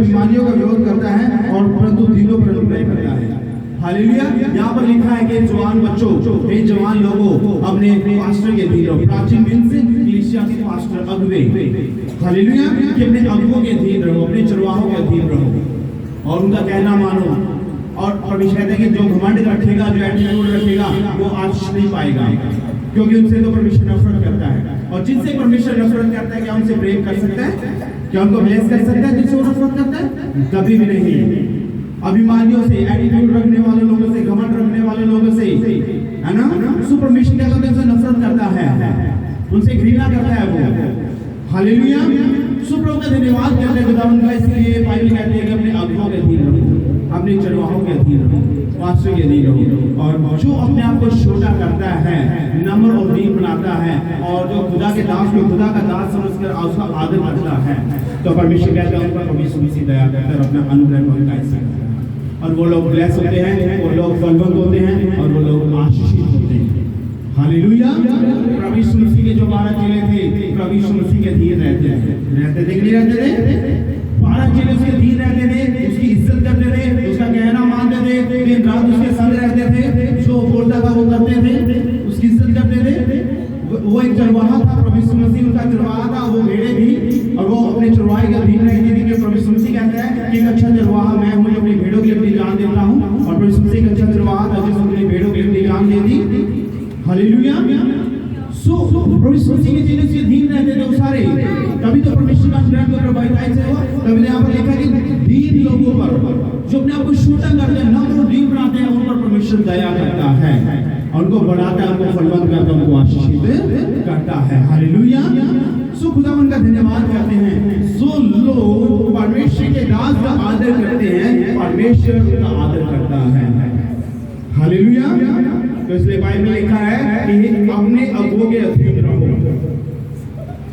अभिमानियों का विरोध करता है और परंतु दीनों पर अनुग्रह करता है। हालेलुया। यहाँ पर लिखा है कि जवान बच्चों, हे जवान लोगों, अपने पास्टर के अधीन रहो। प्राचीन मीन्स कलीसिया के पास्टर, अगुवे। हालेलुया। कि अपने अगुवों के अधीन रहो, अपने चरवाहों के अधीन रहो और उनका कहना मानो। और परमेश्वर कहते हैं कि जो घमंड रखेगा, जो एटीट्यूड रखेगा, वो आशीष नहीं पाएगा, क्योंकि उनसे तो परमेश्वर नफरत करता है। और जिनसे परमेश्वर नफरत करता है, क्या उनसे प्रेम कर सकता है? क्या उनको ब्लेस कर सकता है जिनसे वो नफरत करता है? कभी भी नहीं। अभिमानियों से, एटीट्यूड रखने वाले लोगों से, घमंड रखने वाले लोगों से, है ना, परमेश्वर क्या करता है? उनसे नफरत करता है, उनसे घृणा करता है वो। हालेलुया। प्रभु का धन्यवाद करते हैं खुदावंद का। इसलिए बाइबल कहती है कि अपने अगुवों के अधीन रहो, अपने चरवाहों के अधीन रहो, पास्टर के अधीन रहो। और जो अपने आप को छोटा करता है, नम्र और दीन बनाता है, और जो खुदा के दास को खुदा का दास समझकर उसका आदर करता है, तो परमेश्वर कहता है उन पर परमेश्वर इसी दया करता है, अपना अनुग्रह को उनका हिस्सा करता है। और वो लोग ब्लेस होते हैं, वो लोग फलवंत होते हैं, और वो लोग आशीषित होते हैं। हालेलुया। प्रभु यीशु मसीह के जो 12 चेले थे, प्रभु यीशु मसीह के अधीन रहते थे कि नहीं रहते थे? 12 चेले उसके अधीन रहते थे, उसकी इज्जत करते थे, उसका कहना मानते थे, दिन रात उसके संग रहते थे, जो बोलता था वो करते थे, उसकी इज्जत करते थे। वो एक चरवाहा था, प्रभु यीशु मसीह उनका चरवाहा था। वो भेड़ें थी और वो अपने चरवाहे के अधीन रहती थी। कि प्रभु यीशु मसीह कहता है कि एक अच्छा चरवाहा मैं हूँ, अपनी भेड़ों के लिए अपनी जान देता हूँ। और प्रभु यीशु मसीह एक अच्छा चरवाहा था जिसने अपनी भेड़ों के लिए अपनी जान दे दी। हालेलुया। प्रभु यीशु मसीह के चेले उसके अधीन रहते थे वो सारे। तभी तो परमेश्वर का अनुग्रह तो प्रभावित से हुआ। तभी यहाँ पर लिखा कि दीन लोगों पर, जो अपने आप को छोटा करते हैं, नम्र और दीन बनाते हैं, उन पर परमेश्वर दया करता है, और उनको बढ़ाता है, उनको फलवंत करता है, उनको आशीषित करता है। हालेलुया। खुदावंद का धन्यवाद करते हैं। जो लोग परमेश्वर के दास का आदर करते हैं, परमेश्वर उनका आदर करता है। हालेलुया। तो इसलिए बाइबल में लिखा है कि अपने अगुवों के अधीन रहो।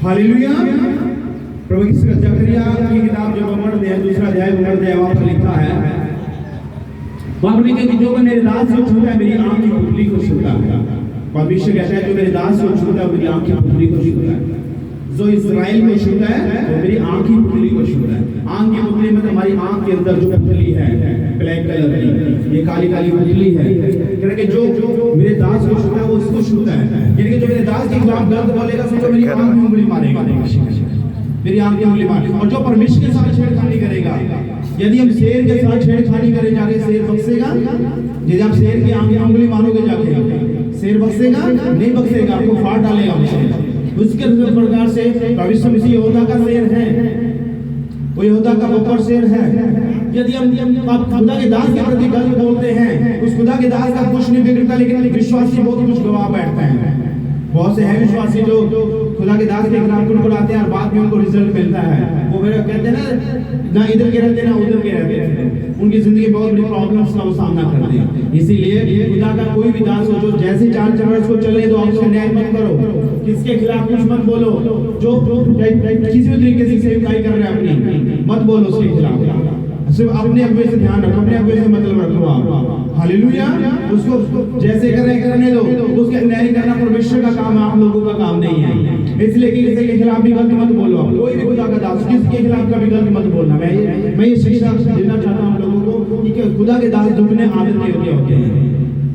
हालेलुया। प्रभु की जकरिया की किताब जब हम पढ़ते हैं, 2 अध्याय पढ़ते हैं, वहां पर लिखा है, वहां पर लिखा है कि जो मेरे दास को छूता है, मेरी आंख की पुतली को छूता है। परमेश्वर कहता है जो मेरे दास को छूता है, मेरी आंख की पुतली को छूता है। जो इस्राएल को छूता है, वो मेरी आंख की पुतली को छूता है। आंख की पुतली में हमारी आंख के अंदर जो पुतली है, ब्लैक कलर की, ये काली काली पुतली है, क्योंकि जो मेरे दास को छूता है वो इसको छूता है। यानी कि जो मेरे दास के खिलाफ गलत बोलेगा, सोचो मेरी आंख में उंगली मारेगा, मेरी आंख में उंगली मारेगा। और जो परमेश्वर के साथ छेड़खानी करेगा, यदि हम शेर के साथ छेड़खानी करें, जाके शेर बख्शेगा? यदि आप शेर की आंख में उंगली मारोगे जाके, शेर बख्शेगा? नहीं बख्शेगा, आपको फाड़ डालेगा शेर। उसके प्रकार से प्रभु यीशु मसीह यहूदा का शेर है, वो यहूदा का बकर शेर है। यदि हम खुदा के दास के प्रति गलत बोलते हैं, उस खुदा के दास का कुछ नहीं बिगड़ता, लेकिन विश्वासी बहुत कुछ गवा बैठते हैं। बहुत से हैं विश्वासी जो खुदा के दास के खिलाफ कुल बुलाते हैं और बाद में उनको रिजल्ट मिलता है। वो मेरे कहते हैं ना इधर के रहते ना उधर के रहते हैं, उनकी जिंदगी बहुत बड़ी प्रॉब्लम्स का वो सामना करते हैं। इसीलिए खुदा का कोई भी दास हो, जो जैसे चाल चल उसको चले, तो आप उसका न्याय मत करो, किसके खिलाफ कुछ मत बोलो। जो किसी भी तरीके से सेवकाई कर रहे हैं अपनी, मत बोलो उसके खिलाफ। सिर्फ अपने अगुवे से ध्यान रखो, अपने अगुवे से मतलब रखो आप। हालेलुया। उसको जैसे करने दो, उसके न्याय करना परमेश्वर का काम है, आप लोगों का काम नहीं है। इसलिए किसी के खिलाफ भी गलत मत बोलो। आप कोई भी खुदा का दास, किसी के खिलाफ कभी गलत मत बोलना। मैं ये शिक्षा देना चाहता हूँ लोगों को कि खुदा के दास दुगने आदर के योग्य होते हैं।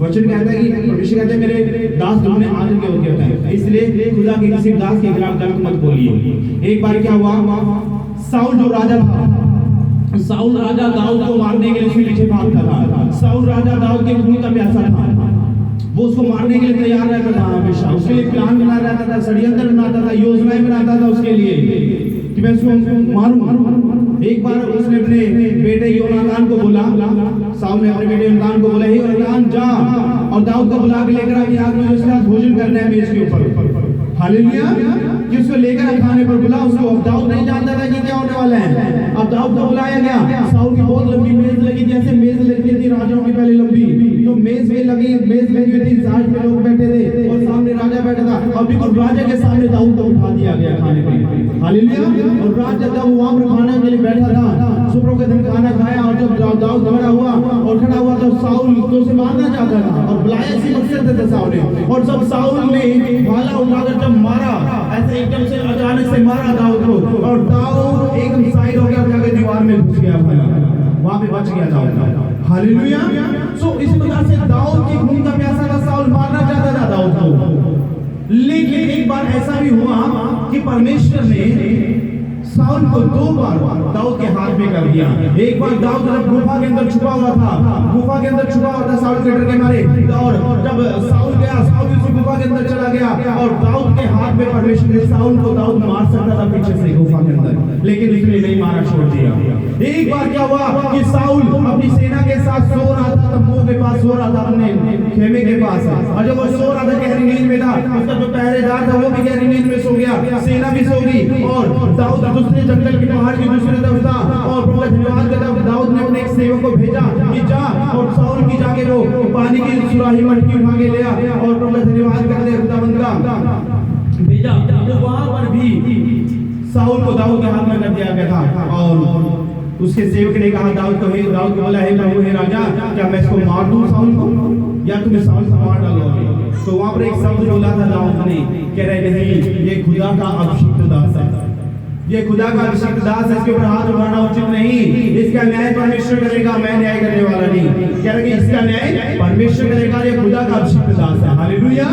वचन कहता है कि परमेश्वर कहता है मेरे दास दुगने आदर के योग्य होते हैं। इसलिए खुदा के किसी दास के खिलाफ गलत मत बोलिए। एक बार क्या हुआ, साउल जो राजा था, साउल राजा दाऊद को मारने के लिए उसके पीछे भागता था। साउल राजा दाऊद के खून का प्यासा था, वो उसको मारने के लिए तैयार रहता था हमेशा। उसके लिए प्लान बना रहता था, षड्यंत्र बनाता था, योजनाएं बनाता था उसके लिए कि मैं उसको मारूं। एक बार उसने अपने बेटे योनातान को बोला, साउल ने अपने बेटे योनातान को बोला, हे योनातान जा और दाऊद को बुला के लेकर आके आज मुझे उसके साथ भोजन करना है मेज के ऊपर। हालेलुया। कि उसको लेकर खाने पर बुला उसको। अब दाऊद नहीं जानता था कि क्या होने वाला है। अब दाऊद को बुलाया गया, साउल की बहुत लंबी मेज लगी, जैसे मेज लगती थी राजाओं की पहले लंबी, तो मेज लगी हुई थी, 60 में लोग बैठे थे और सामने राजा बैठा था। अब बिल्कुल राजा के सामने दाऊद को उठा दिया गया खाने के लिए। हालेलुया। और राजा जब वहां पर खाने के लिए बैठा था, सुबह के दिन खाना खाया, और जब दाऊद खड़ा हुआ तो साउल तो उसे मारना चाहता था और बुलाया इसी मकसद से साउल ने। और जब साउल ने भाला उठाकर जब मारा, ऐसे एकदम से अचानक से मारा दाऊद को, और दाऊद एकदम साइड हो गया, जाके दीवार दीवार में घुस गया भाई, वहां पे बच गया दाऊद। हालेलुया। सो इस प्रकार से दाऊद की खून का प्यासा था, साउल मारना चाहता था दाऊद को। लेकिन एक बार ऐसा भी हुआ कि परमेश्वर ने साउल को 2 बार दाऊद के हाथ में कर दिया। एक बार दाऊद जब गुफा के अंदर छुपा हुआ था, गुफा के अंदर छुपा हुआ था साउल के डर के मारे, और जब साउल गया, साउल उस गुफा के अंदर चला गया और दाऊद के हाथ में परमेश्वर ने साउल को दाऊद मार सकता था पीछे से गुफा के अंदर, लेकिन उसने नहीं मारा, छोड़ दिया। एक बार क्या हुआ कि साउल अपनी सेना के साथ सो रहा था, तंबू के पास सो रहा था, अपने खेमे के पास, और जब वो सो रहा था गहरी नींद में था, उसका जो पहरेदार था वो भी गहरी नींद में सो गया, सेना भी सो गई, और दाऊद दूसरे जंगल के पहाड़ की दूसरी तरफ था। और प्रभु का धन्यवाद करता हूं, दाऊद ने अपने एक सेवक को भेजा कि जा और साउल की जाके वो पानी की सुराही मटकी उठा के ले आ, और प्रभु का धन्यवाद करते खुदावंद का भेजा। तो वहां पर भी साउल को दाऊद के हाथ में कर दिया गया था, और उसके सेवक ने कहा दाऊद को, हे दाऊद को बोला, हे प्रभु, हे राजा, क्या मैं इसको मार दूं साउल को, या तुम्हें साउल को मार डालोगे? तो वहां पर एक शब्द बोला था दाऊद ने, कह रहे नहीं, ये खुदा का अभिषिक्त दास है, ये खुदा का अभिषिक्त दास है, इसके ऊपर हाथ उठाना उचित नहीं, इसका न्याय परमेश्वर करेगा, मैं न्याय करने वाला नहीं। कह रहे कि इसका न्याय परमेश्वर करेगा, ये खुदा का अभिषिक्त दास है। हालेलुया।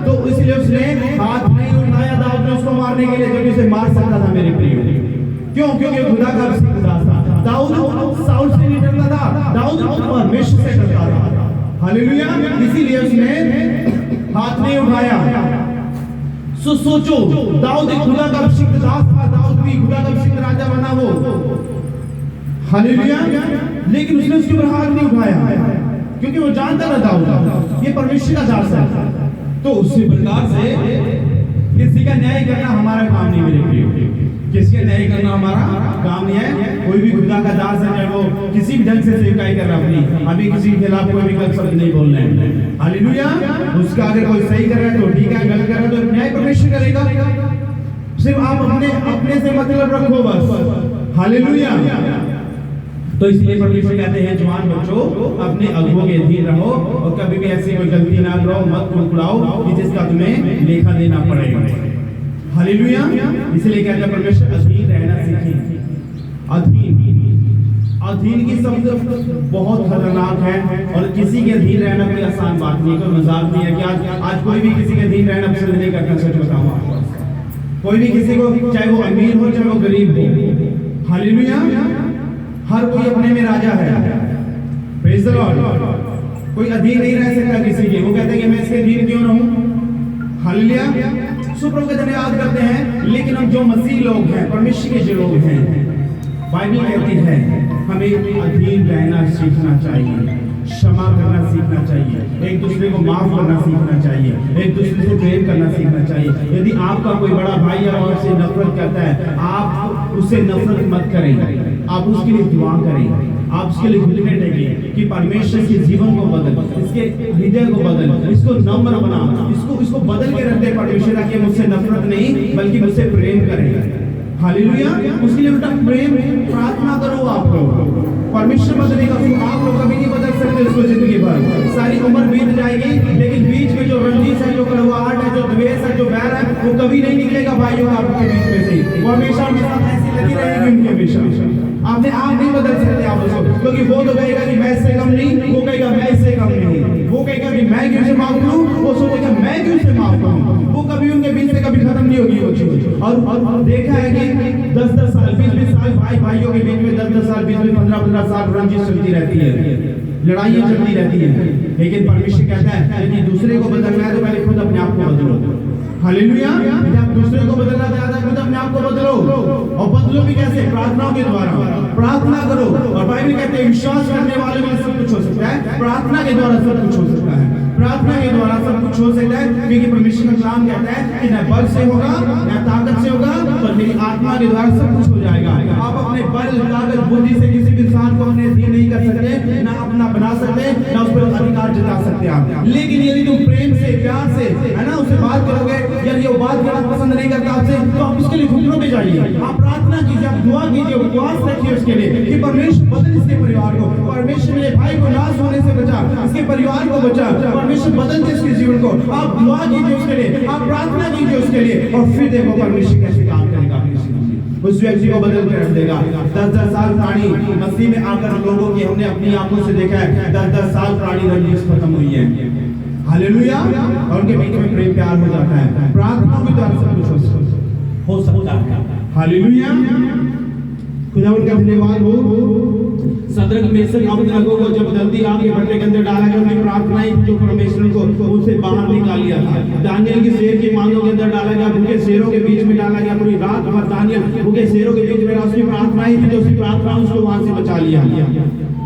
तो इसलिए उसने हाथ नहीं उठाया दाऊद ने उसको मारने के लिए, जब उसे मार सकता था मेरे प्रियो। क्यों? क्योंकि खुदा का अभिषिक्त दास था। दाऊद साउल से नहीं डरता था, दाऊद परमेश्वर से डरता था। हालेलुया। इसीलिए उसने हाथ नहीं उठाया। सोचो, दाऊद एक खुदा का अभिषिक्त दास था, दाऊद भी खुदा का अभिषिक्त राजा बना वो। हालेलुया। लेकिन उसने उसके ऊपर हाथ नहीं उठाया, क्योंकि वो जानता था दाऊद ये परमेश्वर का दास है। तो उसी प्रकार से किसी का न्याय करना हमारा काम नहीं मेरे प्रिय, किसी का न्याय करना हमारा काम नहीं है। कोई भी खुदा का दास है, चाहे वो किसी भी ढंग से सेवकाई कर रहा अपनी, अभी किसी के खिलाफ कोई भी गलत शब्द नहीं बोलना है। हालेलुया। उसका अगर कोई सही कर रहा है तो ठीक है, गलत कर रहा है तो न्याय परमेश्वर करेगा। सिर्फ आप अपने से मतलब रखो बस। हालेलुया। तो इसलिए परमेश्वर कहते हैं, जवान बच्चों अपने अगुओं के अधीन रहो, और कभी भी ऐसी कोई गलती ना करो, मत कुड़कुड़ाओ कि जिसका तुम्हें लेखा देना पड़ेगा। हालेलुया। इसलिए कहते हैं परमेश्वर अधीन रहना सीखें। अधीन की शब्द बहुत खतरनाक है, और किसी के अधीन रहना कोई आसान बात नहीं, कोई मजाक नहीं है कि आज कोई भी किसी के अधीन रहना पसंद नहीं करता। सच बताऊं आपको, कोई भी किसी को, चाहे वो अमीर हो चाहे वो गरीब हो। हालेलुया। हर कोई अपने में राजा है। Praise the Lord. कोई अधीन नहीं रह सकता किसी के। वो कहते हैं कि मैं इसके अधीन क्यों रहूं। हालेलुया। प्रभु का धन्यवाद करते हैं। लेकिन हम जो मसीह लोग हैं, परमेश्वर के जो लोग हैं, बाइबल कहती है हमें अधीन रहना सीखना चाहिए, क्षमा करना सीखना चाहिए, एक दूसरे को माफ करना सीखना चाहिए, एक दूसरे से प्रेम करना सीखना चाहिए। यदि आपका कोई बड़ा भाई या आपसे नफरत करता है, आप उससे नफरत मत करें, आप उसके लिए दुआ करें, आप उसके लिए घुटने टेकें कि परमेश्वर के जीवन को बदल, इसके हृदय को बदल, इसको नम्र बना, इसको बदल के रख दे परमेश्वर, ताकि मुझसे नफरत नहीं बल्कि मुझसे प्रेम करें। हालेलुया। उसके लिए बेटा प्रेम प्रार्थना करो। आप लोग परमेश्वर बदलेगा, आप लोग कभी नहीं बदल सकते उसको जिंदगी भर, सारी उम्र बीत जाएगी, लेकिन बीच में जो रंजिश है, जो कड़वाहट है, जो द्वेष है, जो बैर है, वो कभी नहीं निकलेगा भाइयों आपके बीच में से। वो हमेशा उनके साथ ऐसी लगी रहेगी उनके हमेशा। आप नहीं बदल सकते आप उसको, क्योंकि वो तो कहेगा कि मैं इससे कम नहीं, वो कहेगा मैं इससे कम नहीं, वो कहेगा कि मैं क्यों से माफ करूं, वो सोचेगा मैं क्यों से माफ करूं। वो कभी उनके बीच से कभी खत्म नहीं होगी वो चीज। और देखा है कि 10-10 साल 20-20 साल भाइयों के बीच में 10-10 साल 20-20 15-15 साल रंजिश चलती रहती है, लड़ाइयां चलती रहती है। लेकिन परमेश्वर कहता है यदि दूसरे को बदलना है तो पहले खुद अपने आप को बदलो। हालेलुया। यदि आप दूसरे को बदलना चाहते हैं, खुद अपने आप को बदलो, और बदलो भी कैसे? प्रार्थनाओं के द्वारा। प्रार्थना करो, और बाइबल कहते हैं विश्वास करने वालों के लिए सब कुछ हो सकता है, प्रार्थना के द्वारा सब कुछ हो सकता है, प्रार्थना के द्वारा सब कुछ हो सकता है। क्योंकि परमेश्वर का कलाम कहता है कि न बल से होगा न ताकत से होगा, पर मेरी आत्मा के द्वारा सब कुछ हो जाएगा। आप अपने बल ताकत बुद्धि से किसी भी इंसान को अपने अधीन नहीं कर सकते, ना अपना बना सकते, ना उस पर अधिकार जता सकते आप। लेकिन यदि तुम प्रेम से, प्यार से, है ना, उससे बात करोगे, यदि वो बात करना पसंद नहीं करता आपसे, तो आप उसके लिए घुटनों पे जाइए, आप प्रार्थना कीजिए, आप दुआ कीजिए, उपवास रखिए उसके लिए कि परमेश्वर बदल इसके परिवार को, परमेश्वर मेरे भाई को नाश होने से बचा, इसके परिवार को बचा, परमेश्वर बदल दे इसके जीवन को। आप दुआ कीजिए उसके लिए, आप प्रार्थना कीजिए उसके लिए, और फिर देखो परमेश्वर कैसे काम करेगा। उस व्यक्ति को बदल कर रख देगा। 10-10 साल पुरानी मसीह में आकर लोगों की हमने अपनी आंखों से देखा है 10-10 साल पुरानी रंजिश खत्म हुई है। हालेलुया। और उनके बीच में प्रेम प्यार हो जाता है, प्रार्थना के द्वारा सब कुछ हो सकता है। हालेलुया। खुदावंद का धन्यवाद हो। सदरक मेसक अबेदनगो को जब जल्दी आग के भट्टे के अंदर डाला गया, उनकी प्रार्थनाएं जो परमेश्वर को उनसे बाहर निकाल लिया था। दानियल की शेर के मांगों के अंदर डाला गया, भूखे शेरों के बीच में डाला गया, पूरी रात भर दानियल भूखे शेरों के बीच में रहा। उसकी प्रार्थनाएं थी, जो उसकी प्रार्थना उसको वहां से बचा लिया।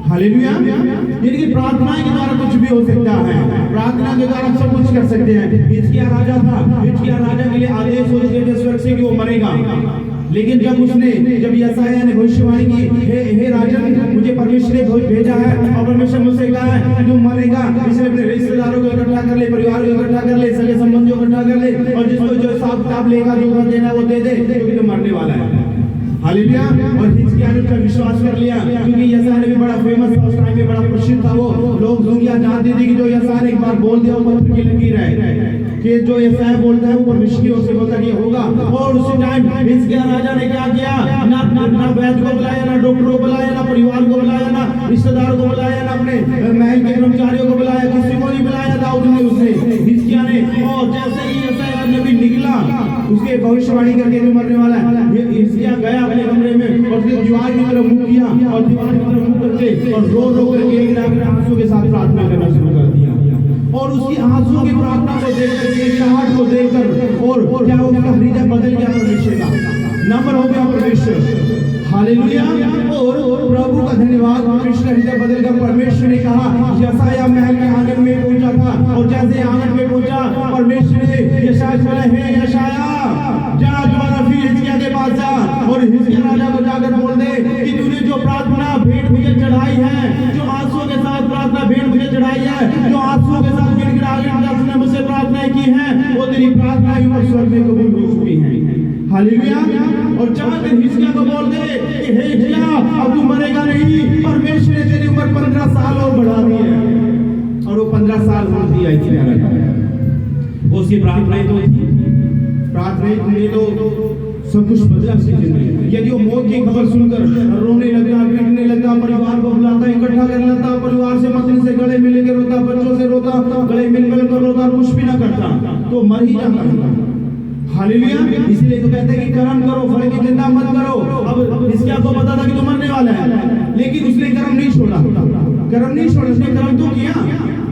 हालेलुया। इनकी प्रार्थना के द्वारा कुछ भी हो सकता है, प्रार्थना के द्वारा सब कुछ कर सकते हैं। हिजकिय्याह राजा था, हिजकिय्याह राजा के लिए आदेश हो गया स्वर्ग से कि वो मरेगा, लेकिन जब यशायाह ने भविष्यवाणी की, हे राजन, मुझे परमेश्वर ने भेजा है और परमेश्वर मुझसे कहा है कि तू मरेगा, इसलिए अपने रिश्तेदारों को इकट्ठा कर ले, परिवार को इकट्ठा कर ले, सगे संबंधियों को इकट्ठा कर ले, और जिसको जो हिसाब किताब लेगा, जो देना वो दे दे, क्योंकि तो मरने वाला है। हालेलुया। और हिजकिय्याह ने उसका विश्वास कर लिया, क्योंकि यशायाह ने भी बड़ा फेमस था, उस टाइम में बड़ा प्रसिद्ध था वो। लोग दुनिया जानती थी कि जो यशायाह ने एक बार बोल दिया वो पत्थर की लकीर है, कि जो यशायाह बोलता है वो परमेश्वर की ओर से होता ये होगा। और उसी टाइम हिजकिय्याह राजा ने क्या किया, ना वैद्य को बुलाया, ना डॉक्टर को बुलाया, ना परिवार को बुलाया, ना रिश्तेदारों को बुलाया, ना अपने महल के कर्मचारियों को बुलाया, किसी को नहीं बुलाया। दाऊद ने उसने हिजकिय्याह ने, और जैसे ही यशायाह नबी निकला, उसके भविष्यवाणी करके जो मरने वाला है, हिजकिय्याह गया अपने कमरे में और दीवार की तरफ मुंह किया, और दीवार की तरफ मुंह करके और रो करके आंसू के साथ प्रार्थना करना शुरू कर दिया। और उसकी आंसू की प्रार्थना को देखकर, गिड़गिड़ाहट को देखकर, और क्या उसका हृदय बदल गया परमेश्वर का, नम्र हो गया परमेश्वर। हालेलुया। और प्रभु का धन्यवाद, परमेश्वर हृदय बदल गया। परमेश्वर ने कहा, यशायाह महल के आंगन में पहुंचा था, और जैसे आंगन में पहुंचा, परमेश्वर ने यशायाह से बोला, हे यशायाह, जा दोबारा फिर हिजकिय्याह के पास जा, और हिजकिय्याह राजा को जाकर बोल दे कि तूने जो प्रार्थना भेंट मुझे चढ़ाई है, जो आंसुओं के साथ प्रार्थना भेंट मुझे चढ़ाई है, जो आंसुओं के साथ गिड़गिड़ाहट तूने मुझसे प्रार्थनाएं की हैं, वो तेरी प्रार्थना ऊपर स्वर्ग में कबूल हो चुकी हैं। हालेलुया। और जाकर हिजकिय्याह को बोल दे कि हे हिजकिय्याह, अब तू मरेगा नहीं, परमेश्वर ने तेरी उम्र 15 साल और बढ़ा दी है। और वो 15 साल हो दिया हिजकिय्याह राजा। उसकी प्रार्थनाएं तो थी, प्रार्थनाएं में तो सब कुछ बदला उसकी जिंदगी। यदि वो मौत की खबर सुनकर रोने लगता, पीटने लगता, परिवार को बुलाता, इकट्ठा कर लेता, परिवार से पत्नी से गले मिल के रोता, बच्चों से रोता, गले मिल कर रोता, कुछ भी ना करता, तो मर ही जाता। हालेलुया। इसलिए तो कहते हैं कि कर्म करो, फल की चिंता मत करो। अब हिजकिय्याह को पता था कि तो मरने वाला है, लेकिन उसने कर्म नहीं छोड़ा, उसने कर्म तो किया।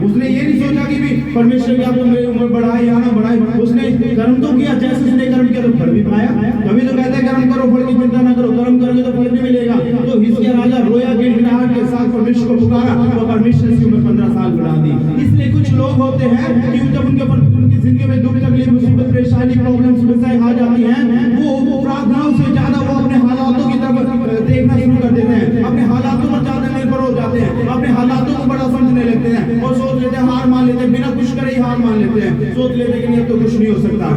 उसने ये नहीं सोचा कि भी परमेश्वर क्या तो मेरी उम्र बढ़ाए या ना बढ़ाए, उसने कर्म तो किया। जैसे उसने कर्म किया तो फल भी पाया। कभी तो कहते हैं कर्म करो, फल की चिंता ना करो, कर्म करोगे तो फल भी मिलेगा। तो हिजकिय्याह राजा रोया, गिड़गिड़ाहट के साथ परमेश्वर को पुकारा, तो परमेश्वर ने उसकी उम्र 15 साल बढ़ा दी। इसलिए कुछ लोग होते हैं कि जब उनकी जिंदगी में दुख, तकलीफ, मुसीबत, परेशानी, प्रॉब्लम, समस्याएं आ जाती हैं, वो प्रार्थनाओं से ज्यादा वो अपने हालातों की तरफ देखना शुरू कर देते हैं, अपने हालातों पर ज्यादा निर्भर हो जाते हैं, अपने हालातों को बड़ा समझने लगते हैं, और सोच लेते हैं, हार मान लेते हैं, बिना कुछ करे ही हार मान लेते हैं, सोच लेते हैं कि नहीं तो कुछ नहीं हो सकता।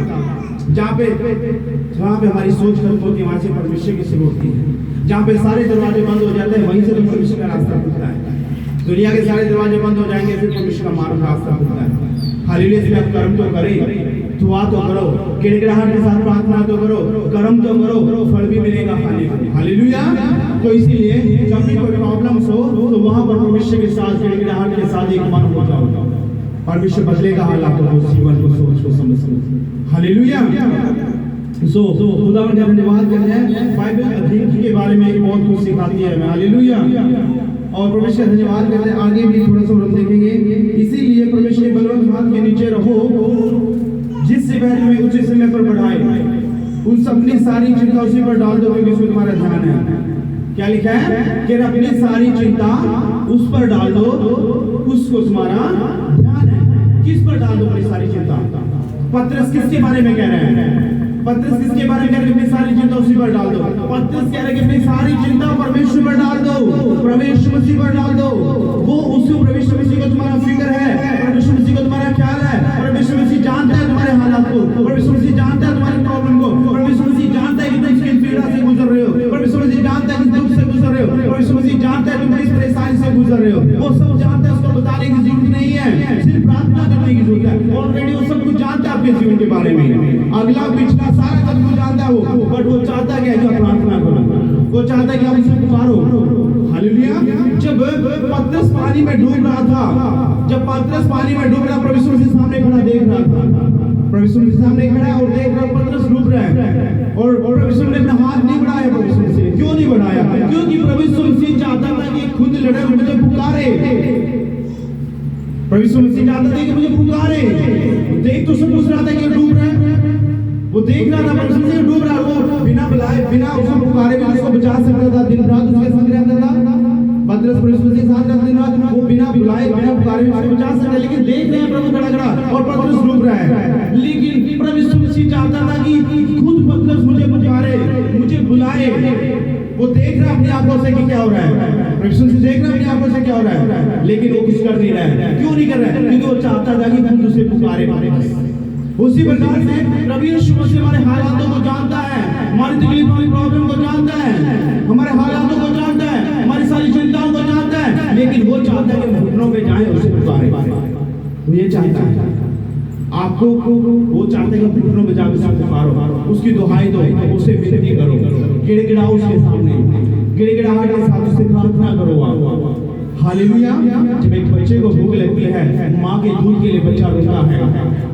जहाँ पे हमारी सोच खत्म होती है, वहां से परमेश्वर की शुरू होती है। जहाँ पे सारे दरवाजे बंद हो जाते हैं, वहीं से तो परमेश्वर का रास्ता खुलता है। दुनिया के सारे दरवाजे बंद हो जाएंगे, फिर परमेश्वर का मार्ग रास्ता खुलता है। हालेलुया। इसलिए आप कर्म तो करें, दुआ तो करो, गिड़गिड़ाहट के साथ प्रार्थना तो करो, कर्म तो करो, फल भी मिलेगा खाने को। हालेलुया। तो इसीलिए जब भी कोई प्रॉब्लम्स हो तो वहां पर परमेश्वर के साथ गिड़गिड़ाहट के साथ एक मन हो जाओ, परमेश्वर बदलेगा हालातों को, जीवन को, सोच को, समझ को। हालेलुया। खुदावंद का धन्यवाद करते हैं। बाइबल अध्ययन के बारे में बहुत कुछ सिखाती है हमें। हालेलुया। और परमेश्वर का धन्यवाद करते हैं। आगे भी थोड़ा सा हम देखेंगे। इसीलिए परमेश्वर के बलवंत हाथ के नीचे रहो, जिससे वह तुम्हें उचित समय पर बढ़ाए। उन अपनी सारी चिंता उसी पर डाल दो, क्योंकि उसमें तुम्हारा ध्यान है। क्या लिखा है कि अपनी सारी चिंता उस पर डाल दो, उसको तुम्हारा ध्यान है। किस पर डाल दो अपनी सारी चिंता? पतरस किसके बारे में कह रहे हैं? पतरस किसके बारे में कह रहे हैं? अपनी सारी चिंता उसी पर डाल दो। पतरस कह रहे हैं कि अपनी सारी चिंता परमेश्वर पर डाल दो, परमेश्वर मसीह पर डाल दो। वो उसी परमेश्वर मसीह को तुम्हारा फिक्र है, परमेश्वर मसीह को तुम्हारा ख्याल है, परमेश्वर मसीह जानता है तुम्हारे हालात को, परमेश्वर मसीह जानता है तुम्हारी प्रॉब्लम को, परमेश्वर मसीह जानता है कि तुम किस पीड़ा से गुजर रहे हो, परमेश्वर मसीह जानता है कि दुख से गुजर रहे हो, परमेश्वर मसीह जानता है तुम किस परेशानी से गुजर रहे हो। वो सब जानता है, उसको बताने की जरूरत नहीं है, सिर्फ प्रार्थना करने की जरूरत है। ऑलरेडी वो सब कुछ जानता है। आपके जीवन के बारे में, अगला पिछला सारा सब कुछ जानता है वो, बट वो चाहता है कि आप प्रार्थना करो, वो चाहता है कि आप उसे पुकारो। हालेलुया। जब पतरस पानी में डूब रहा था, जब पतरस पानी में डूब रहा, प्रभु यीशु मसीह सामने खड़ा देख रहा था, प्रभु यीशु मसीह सामने खड़ा है और देख रहा पतरस डूब रहा है, और प्रभु यीशु ने अपना हाथ नहीं बढ़ाया। प्रभु यीशु मसीह क्यों नहीं बढ़ाया? क्योंकि प्रभु यीशु मसीह चाहता था कि खुद लड़े और मुझे पुकारे। प्रभु यीशु मसीह चाहता था कि मुझे पुकारे। देख तो सब पूछ रहा था कि डूब रहा है, वो देख रहा था प्रभु यीशु मसीह डूब रहा है, वो बिना बुलाए बिना उसको पुकारे भी उसको बचा सकता था, दिन रात उसके संग रहता था। पतरस प्रभु यीशु मसीह साथ रहते दिन रात, वो बिना बुलाए बिना पुकारे भी उसको बचा सकता, लेकिन देख रहे हैं प्रभु खड़ा खड़ा और पतरस डूब रहा है। लेकिन प्रभु यीशु मसीह चाहता था कि खुद पतरस मुझे पुकारे, मुझे बुलाए। वो देख रहा अपनी आंखों से कि क्या हो रहा है, प्रभु यीशु मसीह देख रहा अपनी आंखों से क्या हो रहा है, लेकिन वो कुछ कर नहीं रहा है। क्यों नहीं कर रहा है? क्योंकि वो चाहता था कि खुद उसे पुकारे। उसी प्रकार से प्रभु यीशु मसीह हमारे हालातों को जानता है, हमारी तकलीफ हमारी प्रॉब्लम को जानता है, हमारे हालातों को जानता है, हमारी सारी चिंताओं को जानता है, लेकिन वो चाहता है कि हम घुटनों पे जाएं उसे पुकारें। वो ये चाहता है आपको, वो चाहता है कि घुटनों में जाकर उसे पुकारो, उसकी दुहाई दो, उसे विनती करो, गिड़गिड़ाओ उसके सामने, गिड़गिड़ाहट के साथ उससे प्रार्थना करो आप। हालेलुया। जब एक बच्चे को भूख लगती है, माँ के दूध के लिए बच्चा रोता है,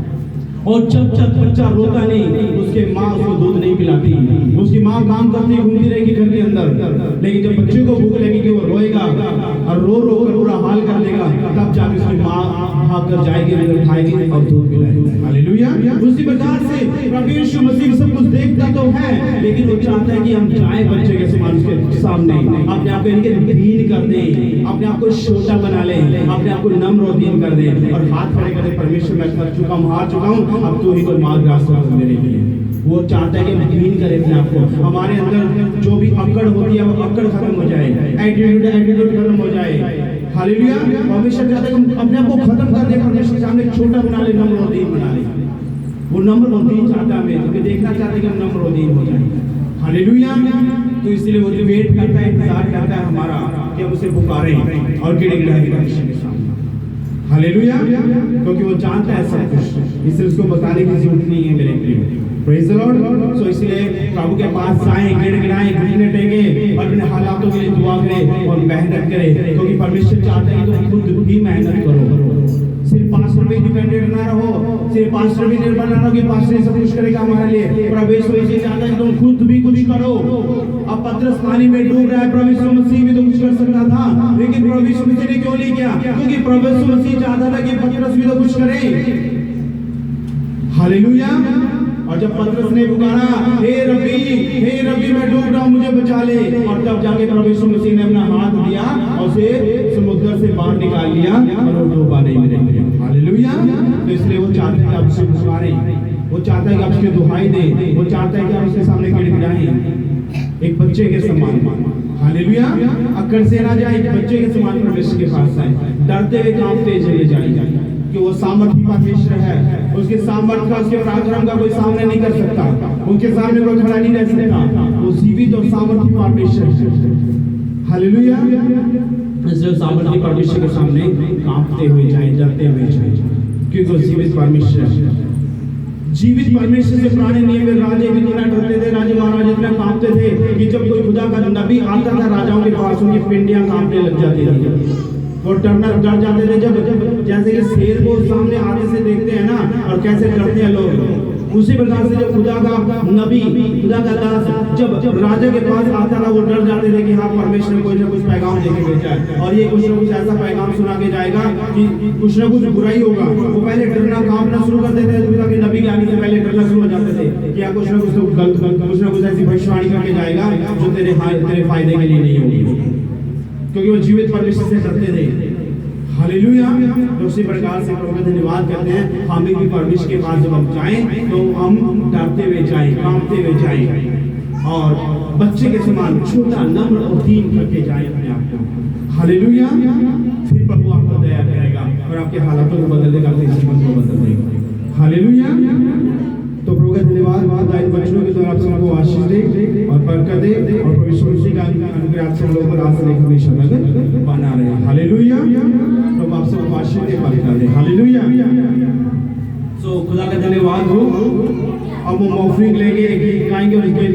और जब बच्चा रोता नहीं, उसके माँ उसको दूध नहीं पिलाती, उसकी माँ काम करती घूमती रहेगी घर के अंदर, लेकिन जब बच्चे को भूख लगेगी वो रोएगा और रो रो कर पूरा हाल कर देगा, तब जाकर उसकी माँ भाग कर जाएगी, उठाएगी और दूध पिलाएगी। हालेलुया। उसी प्रकार से प्रभु यीशु मसीह सब कुछ देखता तो है, लेकिन वो चाहता है कि हम जाएं बच्चे के समान उसके सामने, अपने आप को इनके दीन कर दें, अपने आप को छोटा बना लें, अपने आप को नम्र और दीन कर दें और हाथ खड़े कर दें, परमेश्वर मैं थक चुका हूँ, हार चुका हूँ, अब तू ही कोई मार्ग रास्ता कर मेरे लिए। वो चाहता है कि हम दीन करें अपने आप को, हमारे अंदर जो भी अकड़ होती है वो अकड़ खत्म हो जाए, एटीट्यूड खत्म हो जाए। हालेलुया। परमेश्वर चाहता है कि हम अपने आप को खत्म कर दें, परमेश्वर के सामने छोटा बना ले, नम्र और दीन बना ले। वो नम्र और दीन चाहता है, हमें देखना चाहता है कि हम नम्र और दीन हो जाए। हालेलुया। तो इसलिए वो वेट करता है, इंतजार करता है हमारा कि हम उसे पुकारें और गिड़गिड़ाएं परमेश्वर के सामने। हालेलुया। क्योंकि वो जानता है सब कुछ, इसलिए उसको बताने की जरूरत नहीं है मेरे लिए। Praise the Lord. सो इसलिए प्रभु के पास जाएं, गिड़गिड़ाएं, घुटने टेकें और अपने हालातों के लिए दुआ करें और मेहनत करें, क्योंकि परमेश्वर चाहता है कि तुम खुद भी मेहनत करो। सिर्फ पास्टर पे डिपेंडेंट ना रहो, सिर्फ पास्टर भी निर्भर ना रहो कि पास्टर सब कुछ करेगा हमारे लिए। प्रभु यीशु मसीह चाहता है कि तुम खुद भी कुछ करो। अब पतरस पानी में डूब रहा है, प्रभु यीशु मसीह भी तो कुछ कर सकता था, लेकिन प्रभु यीशु मसीह ने क्यों नहीं किया? क्योंकि प्रभु यीशु मसीह चाहता था कि पतरस भी तो कुछ करे। हालेलुया। और जब पतरस ने पुकारा, हे रब्बी मैं डूब रहा हूँ, मुझे बचा ले, और तब जाके प्रभु यीशु मसीह ने अपना हाथ दिया और उसे समुद्र से बाहर निकाल लिया और वो डूबा नहीं मिलेंगे। हालेलुया। तो इसलिए वो चाहते हैं कि आप उसे पुकारें, वो चाहता है कि आप उसकी दुहाई दें, वो चाहता है कि आप उसके सामने गिड़गिड़ाएं एक बच्चे के समान। हालेलुया। अक्कड़ से ना जाए, बच्चे के समान परमेश्वर के पास आए, डरते हुए कांपते चले जाए, कि वो सामर्थी परमेश्वर है, उसके सामर्थ का, उसके पराक्रम का कोई सामने नहीं कर सकता, उनके सामने कोई खड़ा नहीं रह सकता। वो जीवित और सामर्थी परमेश्वर है। हालेलुया। इसलिए सामर्थी परमेश्वर के सामने कांपते हुए जाए, डरते हुए जाए, क्योंकि वो जीवित परमेश्वर है। जीवित परमेश्वर से पुराने नियम में राजे भी इतना डरते थे, राजे महाराज इतना कांपते थे कि जब कोई खुदा का नबी आता था राजाओं के पास, उनकी पिंडियां कांपने लग जाती थी। वो डर जाते थे, जब जैसे कि शेर को सामने आते से देखते हैं ना, और कैसे डरते हैं लोग, उसी प्रकार से जब खुदा का नबी, खुदा का दास जब राजा के पास आता था, वो डर जाते थे कि हाँ परमेश्वर कोई ना कुछ पैगाम देके भेजा है, और ये कुछ ना कुछ ऐसा पैगाम सुना के जाएगा कि कुछ ना कुछ बुराई होगा। वो पहले डरना कांपना शुरू कर देते थे, खुदा के नबी के आने से पहले डरना शुरू हो जाते थे कि या कुछ ना कुछ तो गलत कुछ ना कुछ ऐसी भविष्यवाणी करके जाएगा जो तेरे फायदे के लिए नहीं होगी, क्योंकि वो जीवित परमेश्वर से डरते थे। हालेलुया। तो उसी प्रकार से प्रभु का धन्यवाद करते हैं, हम भी परमेश्वर के पास जब हम जाएं तो हम डरते हुए जाएं, कांपते हुए जाएं और बच्चे के समान छोटा नम्र और दीन करके जाएं अपने आप को। हालेलुया। फिर प्रभु आपको दया करेगा और आपके हालातों को बदल देगा, आपके जीवन को बदल देगा। हालेलुया। तो प्रभु का धन्यवाद, इन वचनों के द्वारा आप सबको आशीष दे और बरकत दे, और परमेश्वर उसी का अनुग्रह आप सब लोगों पर आज से हमेशा नजर बना रहे। हालेलुया। तो आप सबको आशीष दे, बरकत दे। हालेलुया। सो खुदा का धन्यवाद हो। अब हम ऑफरिंग लेंगे, एक गीत गाएंगे और